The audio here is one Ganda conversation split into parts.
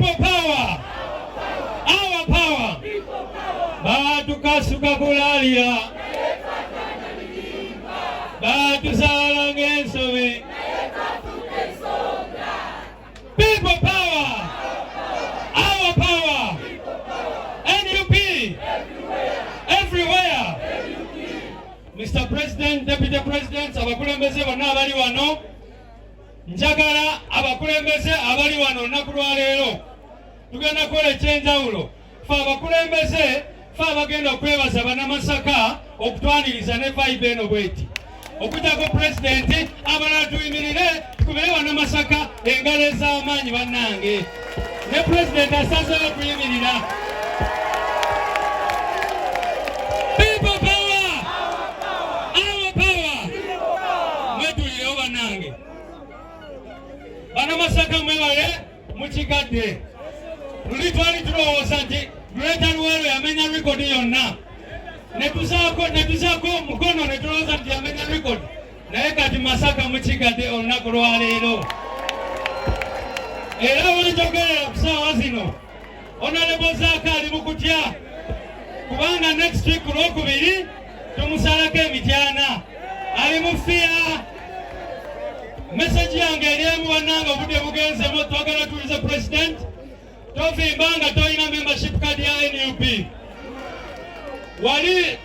People power. Our power. Batu kasuka kulalia. Batu salang ensowe. People power. Our power. NUP. Everywhere. Mr. President, Deputy President, abakulembeze bonna abali wano. Njagala abakulembeze abali wano nakulwa leero. Tugenda kola ekyenjawulo. Fa abakulembeze fa abagenda okwebaza bannamasaka okutwaniriza ne vibe eno bweti. Okujjako President abalala tuyimirire tukubire bannamasaka engalo ez'amaanyi bannange. Ne President asazeewo okuyimirira. People power! Our power! Mwetulirewo bannange. Bannamasaka mwebale mukikadde. Luli twali tulowooza nti Greater Luweero yamenya rekodi yonna. Netuzaako mukono ne tulowooza nti yamenya rekodi. Naye kati Masaka mukikadde olunaku lwa leero. Era wenjogerera ku ssaawa zino Honorable Zaaka ali mu kutya. Kubanga next week Lwokubiri tumusalako emityana. Ali mu fiya. Message yange eri emu bannange obudde bugenzemu twagala tuwulize President. Tovimbanga toyina membership card ya NUP. Wali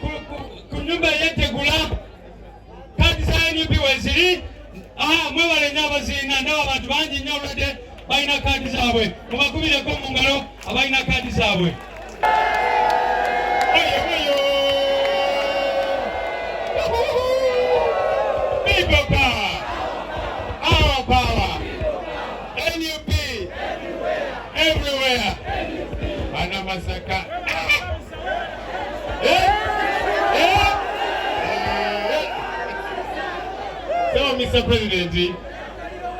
ku nyumba yetegula kadi za NUP weziri. Mwebale nnyo abaziina ndaba abantu bangi nnyo olwadde balina kadi zaabwe. Mubakubireko mu ngalo abalina kadi zaabwe. People power. Our power. NUP. Everywhere. Bannamasaka. So, Mr. President,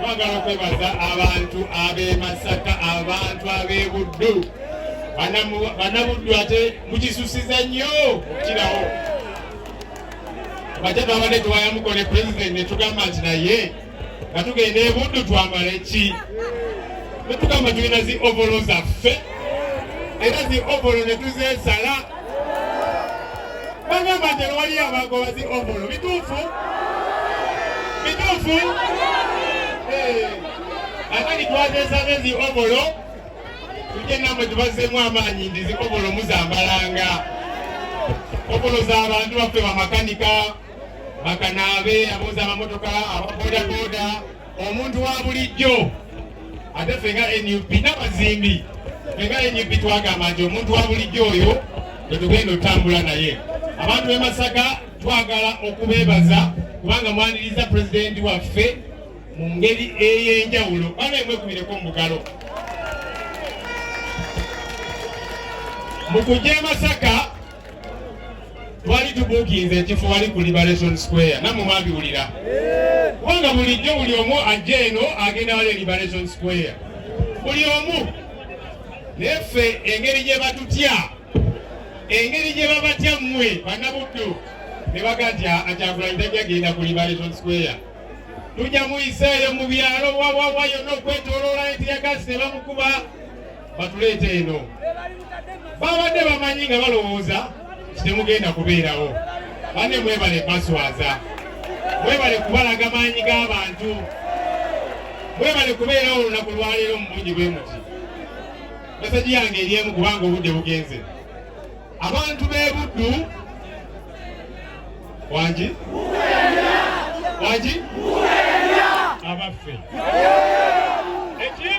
twagala okwebaza abantu ab'e Masaka, abantu ab'e Buddu. Bannabuddu ate mukisusiza nnyo okukirawo. Bajja twabadde tuwayamuko ne President ne tugamba nti naye nga tugenda e Buddu twambala ki? Ne tugamba tulina zi ovolo zaffe era zi ovolo ne tuzeesala. Bagamba nti wali abagoba zi ovolo. Bituufu? Bituufu? Akati twazeesala zi ovolo tujje namwe tubazeemu amaanyi nti zi ovolo muzambalanga. Ovolo z'abantu baffe bamakanika, bakanaabe, abooza amamotoka, ababodaboda, omuntu wa bulijjo. Ate ffe nga NUP n'abazimbi, ffe nga NUP twagamba nti omuntu wa bulijjo oyo tetugenda otambula naye. Abantu b'e Masaka twagala okubeebaza kubanga mwaniriza Pulezidenti waffe mu ngeri ey'enjawulo. Bana mwekubireko mu bugalo. Mu kujja e Masaka twali tubuukinze ekifo wali ku Liberation Square. Nammwe mwabiwulira. Kubanga bulijjo buli omu ajja eno agenda wali Liberation Square. Buli omu. Naye ffe engeri gye batutya, engeri gye babatya mmwe Bannabuddu ne baga nti Kyagulanyi tajja genda ku Liberation Square. Tujja muyiseeyo mu byalo wawawa yonna okwetooloola entiyagasi ne bamukuba batuleete eno. Babadde bamanyi nga balowooza temugenda kubeerawo. Bane mwebale baswaza. Mwebale kubalaga maanyi g'abantu. Mwebale kubeerawo olunaku lwaleero mu bungi bwe muti. Meseji yange eri emu kubanga obudde bugenze. Abantu b'e Buddu wangi? Wangi? Abaffe. Eki?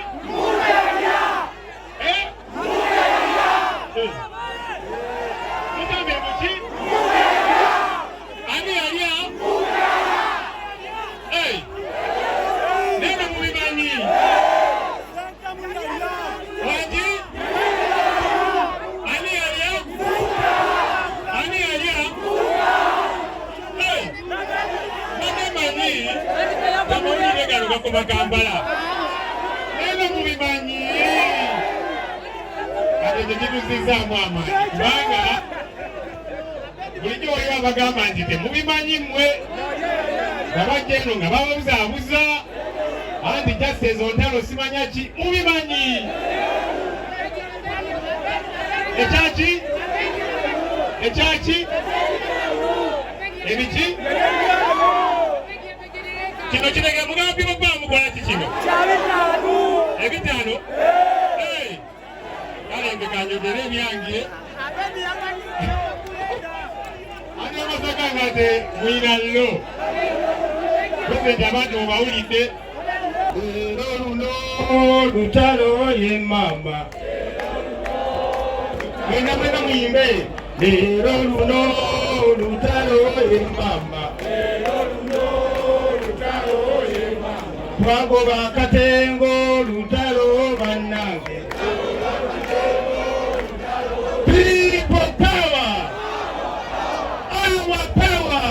Bagambala neno mubimanyi kati tekituzizaamu amaanyi kubanga bulijjo waliwo abagamba nti temubimanyi mmwe nga bajja eno nga babuzaabuza anti jasi ezo ntalo simanya ki mubimanyi Ekyaki ebiki kino kirege mugambi baba mukola kino ebitaano kalenge kanjogere ebyange ani amasaka ngate mwina llo pulezidenti abantu mubawulidde leero luno lutalo ye mama mwena muyimbe leero luno lutalo ye mama twagoba akatengo lutalo bannange people power our power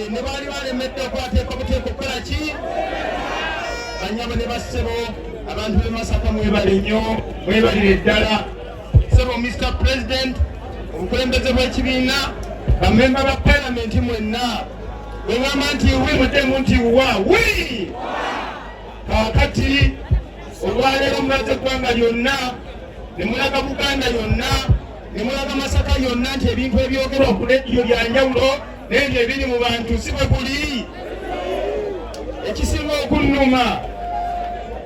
ne bali balemedde okwateeka obuteeka okukola ki banyabo ne bassebo abantu b'e Masaka mwebale nnyo mwebalire ddala sebo Mr. President obukulembeze bw'ekibiina bamemba ba palamenti mwenna bwengamba nti wi mudemu nti wa wi kakati olwaleero mulaze eggwanga lyonna ne mulaga Buganda yonna ne mulaga Masaka yonna nti ebintu ebyogerwa ku lediyo bya njawulo n'ebyo ebiri mu bantu si bwe kuli. Ekisinga okunnuma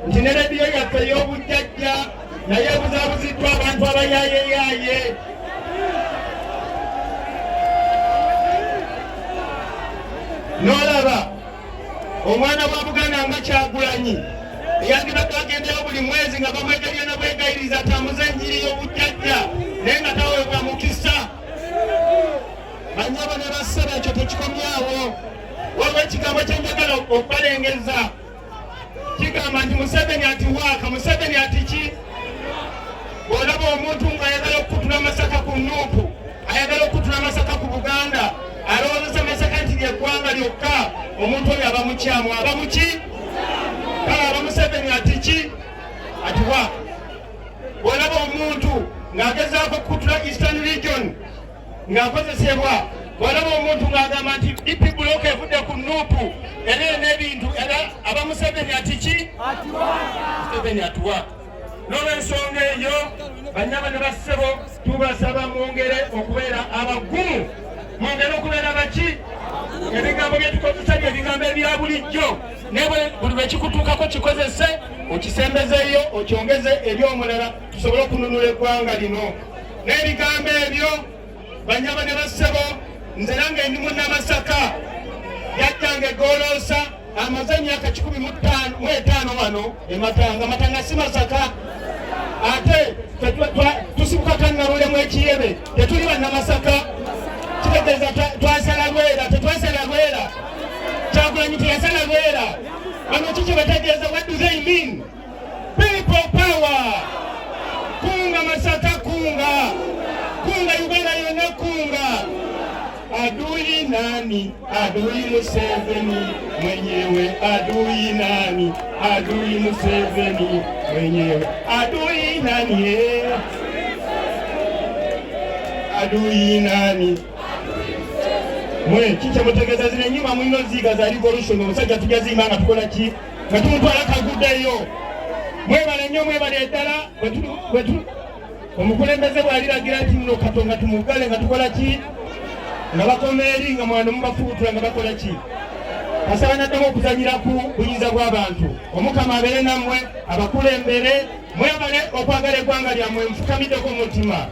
nti ne lediyo yaffe ey'obujjajja naye ebuzaabuziddwa abantu abayaayeeyaaye. N'olaba omwana wa Buganda nga Kyagulanyi eyandibadde agendayo buli mwezi nga bamwegalira na bwegayiriza atambuze enjiri y'obujjajja naye nga taweebwa mukisa. Banyabo ne bassaba ekyo tekikomyawo. Waliwo ekigambo kye njagala okubalengeza kigamba nti Museveni ati waaka, Museveni ati ki? Bw'olaba omuntu ng'ayagala okukutula Masaka ku Nuupu, ayagala okukutula Masaka ku Buganda, alowooza Masaka nti ly'eggwanga lyokka, omuntu oyo aba mukyamu, aba muki? Kale aba Museveni ati ki? Ati waaka. Bw'olaba omuntu ng'agezaako okukutula Eastern Region ng'akozesebwa, bw'olaba omuntu ng'agamba nti DP Block evudde ku Nuupu era n'ebintu era aba Museveni ati ki? Museveni ati waaka. N'olw'ensonga eyo banyaba ne bassebo tubasaba mwongere okubeera abagumu, mwongere okubeera baki? Ebigambo bye tukozesa bye bigambo ebya bulijjo, naye buli lwe kikutuukako kikozese okisembezeeyo okyongeze eri omulala tusobole okununula eggwanga lino. N'ebigambo ebyo banyaba ne bassebo nze nange ndi munnamasaka yajjanga egoloosa amaze emyaka 15 wano ematanga. Matanga si Masaka ate tusibuka kannalulemu ekiyebe tetuli bannamasaka kitegeeza twasala Lwera tetwasala Lwera Kyagulanyi teyasala Lwera. Bano kiki bategeeza? What do they mean? People power. Kunga Masaka, kunga Uganda yonna kunga. Adui nani? Adui Museveni mwenyewe. Adui nani? Adui Museveni mwenyewe. Adui nani? Adui nani? Mwe kicha mutegeza zile nyuma mwino ziga za revolution omusajja tujazima nga tukola ki nga tumutwala kaguddeyo. Mwebale nnyo mwebale eddala bwetu omukulembeze bw'aliragira nti nno Katonda tumugale nga tukola ki nga bakoma eri nga mwana mubafuutula nga bakola ki. Kasaba naddamu okuzanyira ku buyinza bw'abantu. Omukama abeere nammwe abakulembere mwebale okwagala eggwanga lyammwe nfukamiddeko omutima.